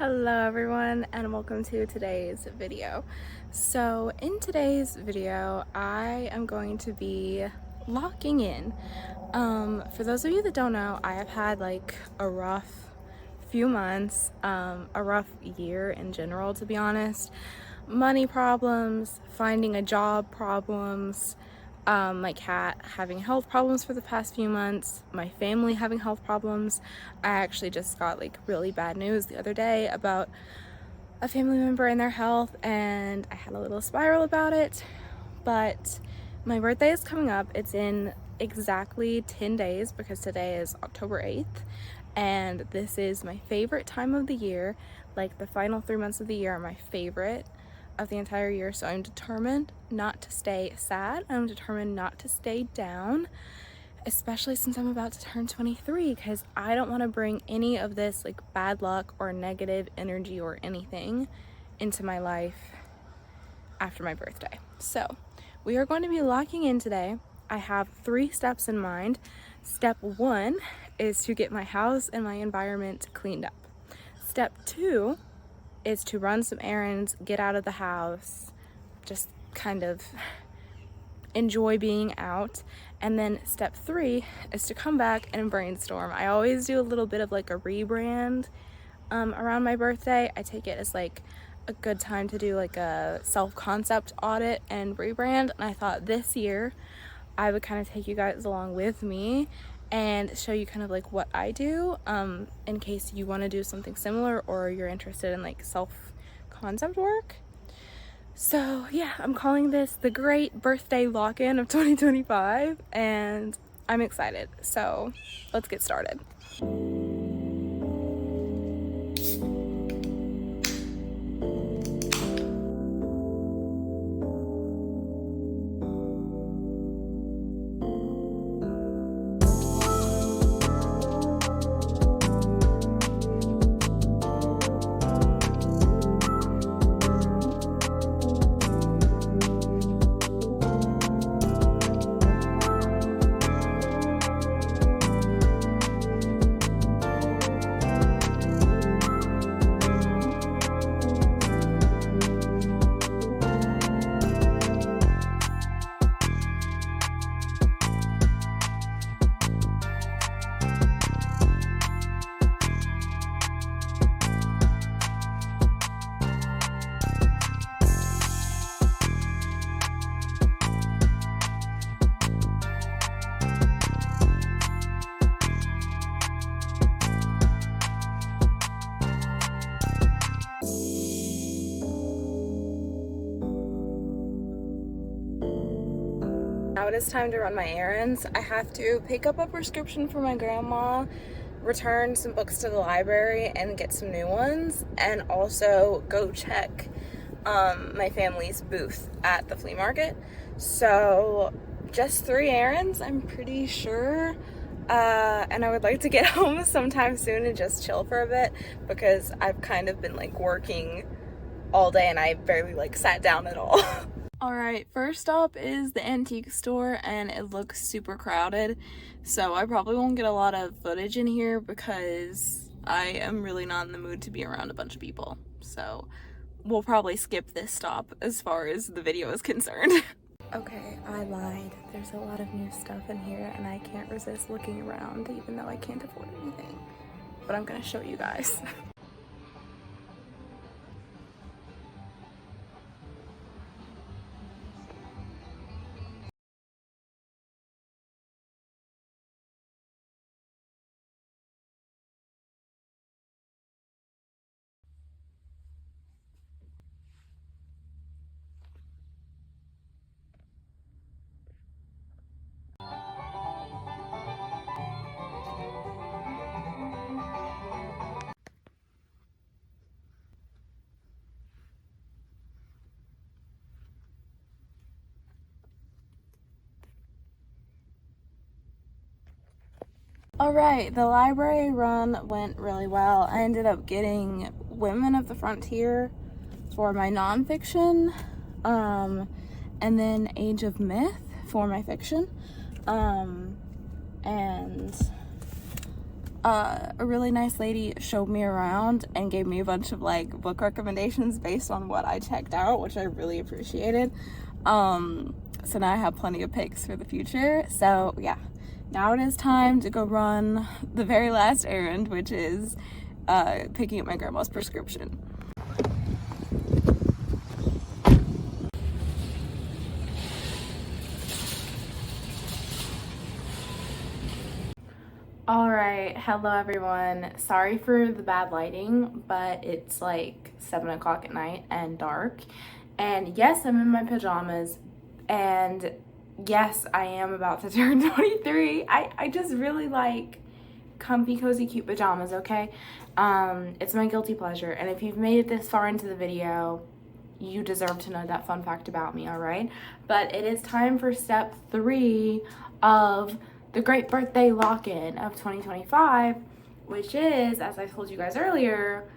Hello everyone and welcome to today's video. So in today's video I am going to be locking in. For those of you that don't know, I have had like a rough few months, a rough year in general, to be honest. Money problems, finding a job problems, my cat having health problems for the past few months, my family having health problems. I actually just got like really bad news the other day about a family member and their health, and I had a little spiral about it. But my birthday is coming up. It's in exactly 10 days because today is October 8th, and this is my favorite time of the year. Like, the final 3 months of the year are my favorite of the entire year, so I'm determined not to stay sad. I'm determined not to stay down, especially since I'm about to turn 23, because I don't want to bring any of this like bad luck or negative energy or anything into my life after my birthday. So we are going to be locking in today. I have 3 steps in mind. Step 1 is to get my house and my environment cleaned up. Step 2 is to run some errands, get out of the house, just kind of enjoy being out. And then step 3 is to come back and brainstorm. I always do a little bit of like a rebrand around my birthday. I take it as like a good time to do like a self-concept audit and rebrand, and I thought this year I would kind of take you guys along with me and show you kind of like what I do, in case you want to do something similar or you're interested in like self-concept work. So yeah, I'm calling this the Great Birthday Lock-In of 2025, and I'm excited. So let's get started. Now it is time to run my errands. I have to pick up a prescription for my grandma, return some books to the library and get some new ones, and also go check my family's booth at the flea market. So just 3 errands, I'm pretty sure. And I would like to get home sometime soon and just chill for a bit, because I've kind of been like working all day and I barely like sat down at all. Alright, first stop is the antique store, and it looks super crowded, so I probably won't get a lot of footage in here because I am really not in the mood to be around a bunch of people. So we'll probably skip this stop as far as the video is concerned. Okay, I lied. There's a lot of new stuff in here and I can't resist looking around even though I can't afford anything. But I'm gonna show you guys. Alright, the library run went really well. I ended up getting Women of the Frontier for my nonfiction, and then Age of Myth for my fiction. And a really nice lady showed me around and gave me a bunch of like book recommendations based on what I checked out, which I really appreciated. So now I have plenty of picks for the future. So yeah, now it is time to go run the very last errand, which is picking up my grandma's prescription. Alright, hello everyone. Sorry for the bad lighting, but it's like 7 o'clock at night and dark. And yes, I'm in my pajamas. And yes, I am about to turn 23. I just really like comfy, cozy, cute pajamas, okay? It's my guilty pleasure. And if you've made it this far into the video, you deserve to know that fun fact about me, alright? But it is time for step 3 of the great birthday lock-in of 2025, which is, as I told you guys earlier,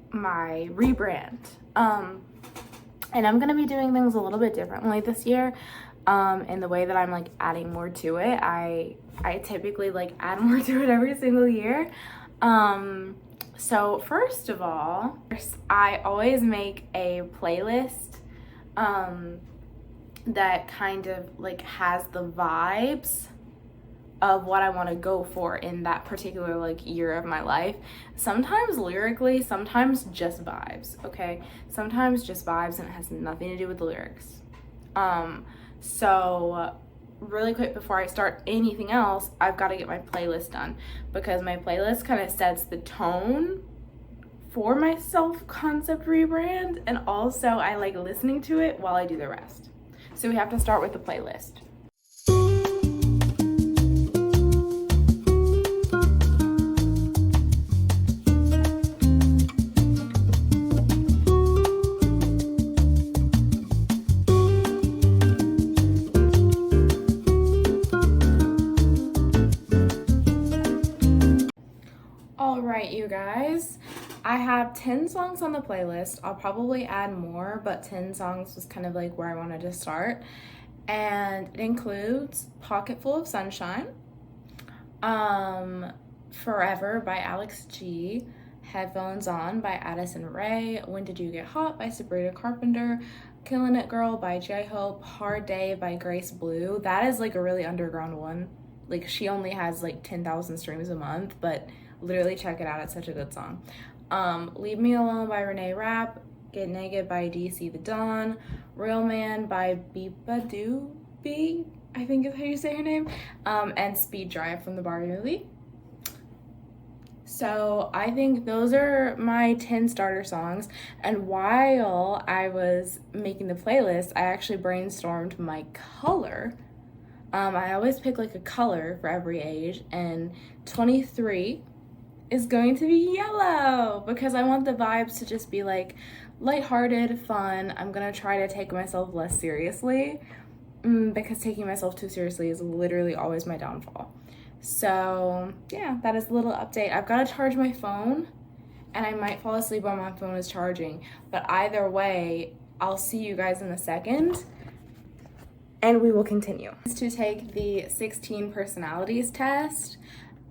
my rebrand. And I'm gonna be doing things a little bit differently this year, in the way that I'm like adding more to it. I typically like add more to it every single year. So first of all, I always make a playlist that kind of like has the vibes of what I want to go for in that particular like year of my life. Sometimes lyrically, sometimes just vibes, okay? Sometimes just vibes and it has nothing to do with the lyrics. So really quick before I start anything else, I've got to get my playlist done because my playlist kind of sets the tone for my self-concept rebrand, and also I like listening to it while I do the rest. So we have to start with the playlist. Alright, you guys, I have 10 songs on the playlist. I'll probably add more, but 10 songs was kind of like where I wanted to start. And it includes Pocket Full of Sunshine, Forever by Alex G, Headphones On by Addison Rae, When Did You Get Hot by Sabrina Carpenter, Killin' It Girl by J-Hope, Hard Day by Grace Blue. That is like a really underground one. Like she only has like 10,000 streams a month, but literally check it out, it's such a good song. Leave Me Alone by Renee Rapp, Get Naked by DC The Dawn, Real Man by Bipa Doobie, I think is how you say her name, and Speed Drive from the Barbie movie. So I think those are my 10 starter songs, and while I was making the playlist, I actually brainstormed my color. I always pick like a color for every age, and 23 is going to be yellow because I want the vibes to just be like lighthearted, fun. I'm gonna try to take myself less seriously because taking myself too seriously is literally always my downfall. So yeah, that is a little update. I've got to charge my phone and I might fall asleep while my phone is charging, but either way, I'll see you guys in a second and we will continue. To take the 16 personalities test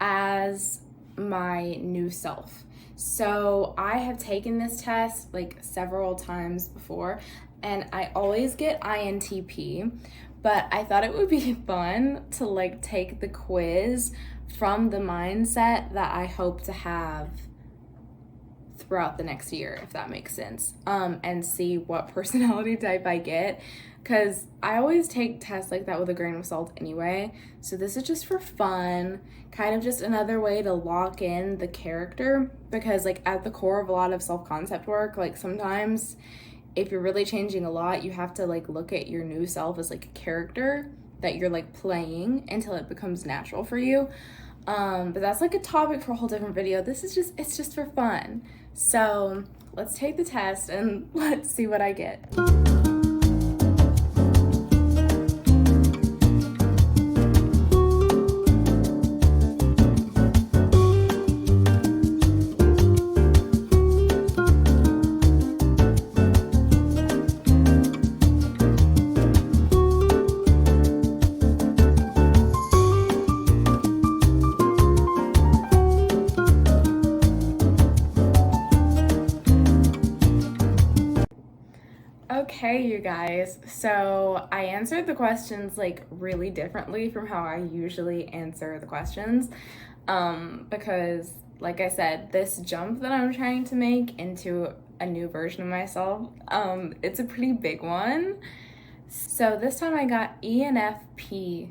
as my new self. So I have taken this test like several times before and I always get INTP, but I thought it would be fun to like take the quiz from the mindset that I hope to have throughout the next year, if that makes sense, and see what personality type I get, because I always take tests like that with a grain of salt anyway. So this is just for fun, kind of just another way to lock in the character, because like at the core of a lot of self-concept work, like sometimes if you're really changing a lot, you have to like look at your new self as like a character that you're like playing until it becomes natural for you. But that's like a topic for a whole different video. This is just, it's just for fun. So let's take the test and let's see what I get. Okay, you guys, so I answered the questions like really differently from how I usually answer the questions, because like I said, this jump that I'm trying to make into a new version of myself, it's a pretty big one. So this time I got ENFPA.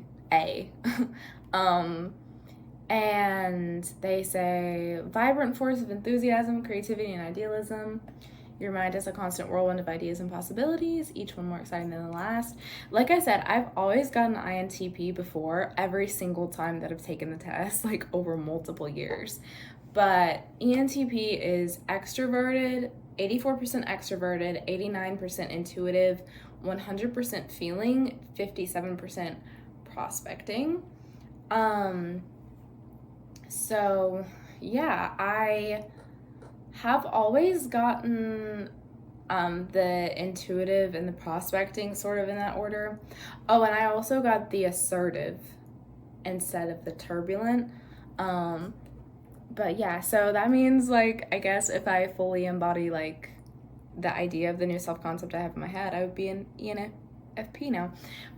um, and they say vibrant force of enthusiasm, creativity, and idealism. Your mind is a constant whirlwind of ideas and possibilities, each one more exciting than the last. Like I said, I've always gotten INTP before, every single time that I've taken the test, like over multiple years. But ENTP is extroverted, 84% extroverted, 89% intuitive, 100% feeling, 57% prospecting. So yeah, I have always gotten the intuitive and the prospecting sort of in that order. Oh, and I also got the assertive instead of the turbulent. But yeah, so that means like, I guess if I fully embody like the idea of the new self-concept I have in my head, I would be an ENFP now.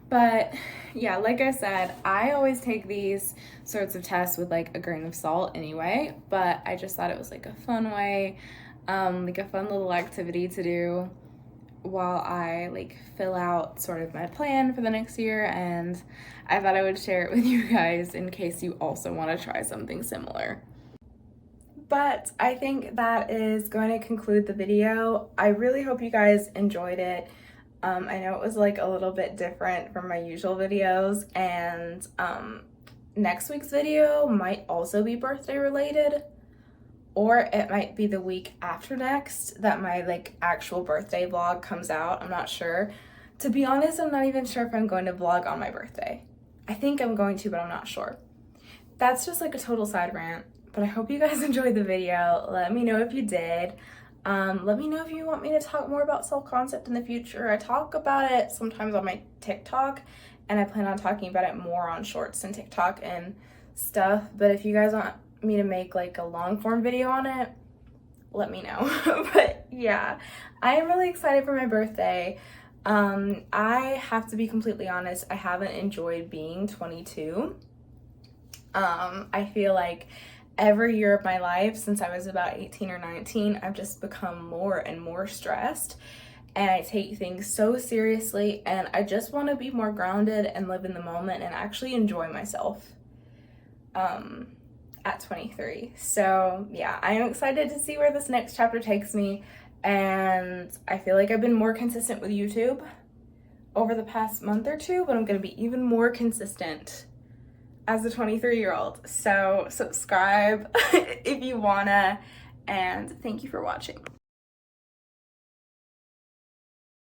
But yeah, like I said, I always take these sorts of tests with like a grain of salt anyway, but I just thought it was like a fun way, like a fun little activity to do while I like fill out sort of my plan for the next year, and I thought I would share it with you guys in case you also want to try something similar. But I think that is going to conclude the video. I really hope you guys enjoyed it. I know it was like a little bit different from my usual videos, and next week's video might also be birthday related, or it might be the week after next that my like actual birthday vlog comes out. I'm not sure. To be honest, I'm not even sure if I'm going to vlog on my birthday. I think I'm going to, but I'm not sure. That's just like a total side rant, but I hope you guys enjoyed the video. Let me know if you did. Let me know if you want me to talk more about self-concept in the future. I talk about it sometimes on my TikTok, and I plan on talking about it more on shorts and TikTok and stuff. But if you guys want me to make like a long form video on it, let me know. But yeah, I am really excited for my birthday. I have to be completely honest, I haven't enjoyed being 22. I feel like every year of my life since I was about 18 or 19, I've just become more and more stressed, and I take things so seriously, and I just want to be more grounded and live in the moment and actually enjoy myself at 23. So yeah, I am excited to see where this next chapter takes me, and I feel like I've been more consistent with YouTube over the past month or two, but I'm going to be even more consistent as a 23-year-old. So subscribe if you wanna, and thank you for watching.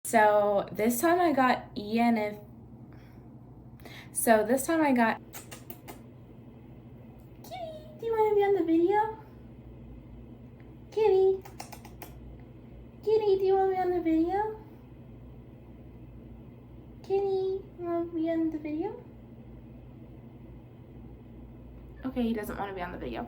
So this time I got Kitty, do you wanna be on the video? Kitty, do you wanna be on the video? Kitty, you wanna be on the video? Okay, he doesn't want to be on the video.